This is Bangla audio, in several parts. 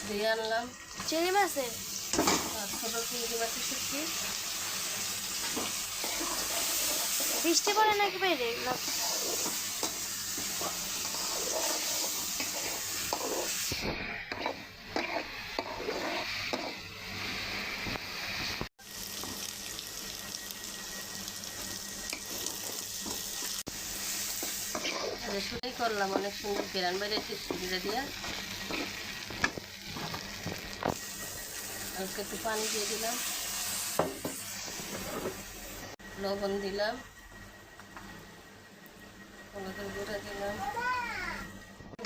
দিয়ে আনলাম চিংড়ি মাছের ছোট চিংড়ি মাছের শুটকি। বৃষ্টি পড়ে নাকি বাইরে না? শুনেই করলাম, অনেক সুন্দর গ্রান বেরিয়েছে চিংড়িটা দিয়ে। অল্প একটু পানি দিয়ে দিলাম, লবণ দিলাম, হলুদের গুঁড়া দিলাম।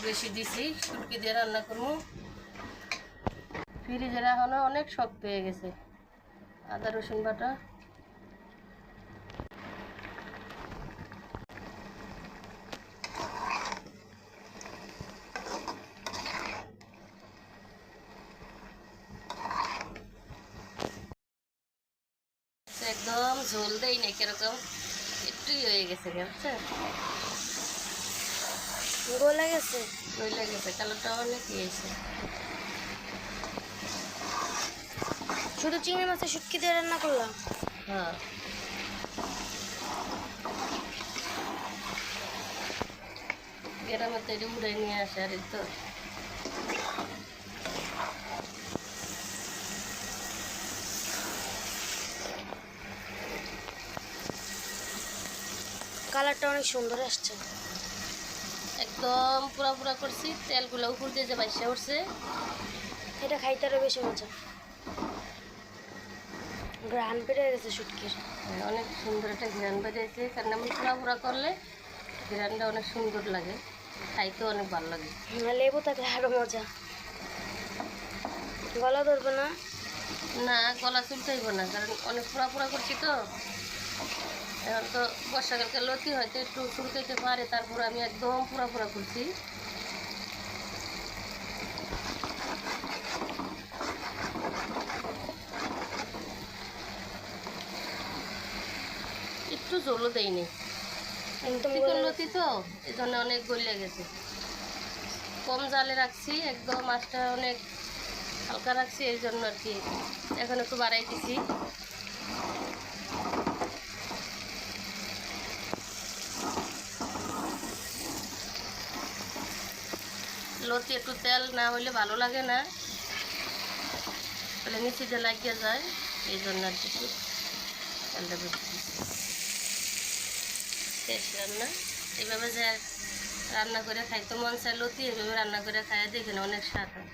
বেশি দিছি, শুটকি দিয়ে রান্না করবো। ফ্রিজে রাখানো অনেক শক্ত হয়ে গেছে। আদা রসুন বাটা, একদম ঝোল দেই না, কিরকম একটুই হয়ে গেছে, বুঝছেন? গলে গেছে, গলে গেছে, কালারটা অনেক হয়েছে। শুধু চিংড়ি মাছের শুটকি দিয়ে রান্না করলাম। হ্যাঁ, গ্রামের তৈরি উড়ে নিয়ে আসে। আর তো কালারটা অনেক সুন্দর আসছে। একদম পুরা পুরা করছি, তেলগুলো উপর দিয়ে যে বাইসে উঠছে। এটা খাইতে আরো বেশি মজা। ঘ্রাণ বেড়ে গেছে শুটকির। অনেক সুন্দর একটা ঘ্রাণ বেরিয়েছে, কারণ আমি পুরা পুরা করলে ঘ্রাণটা অনেক সুন্দর লাগে, খাইতেও অনেক ভালো লাগে। লেবু থাকলে আরো মজা। গলা ধরবে না? না, গলা চুলকাইব না, কারণ অনেক পুরা পুরা করছি তো। এখন তো বর্ষাকালকে লতি হয়তো একটু চুলকাইতে পারে, তারপর আমি একদম পুরা পুরা করছি। একটু জলও দেয়নি, চিকন লতি তো, এই জন্য অনেক গলে গেছে। কম জালে রাখছি, একদম মাছটা অনেক হালকা রাখছি, এই জন্য আর কি এখন একটু বাড়াই দিছি। লতি একটু তেল না হইলে ভালো লাগে না, তাহলে নিচে দিয়ে লাগিয়ে যায়, এই জন্য আর কি তেলটা বেশি শেষ রান্না। এইভাবে যে রান্না করে খাইতে মন চাই লতি, এইভাবে রান্না করে খাইয়ে দেখেন অনেক স্বাদ হয়।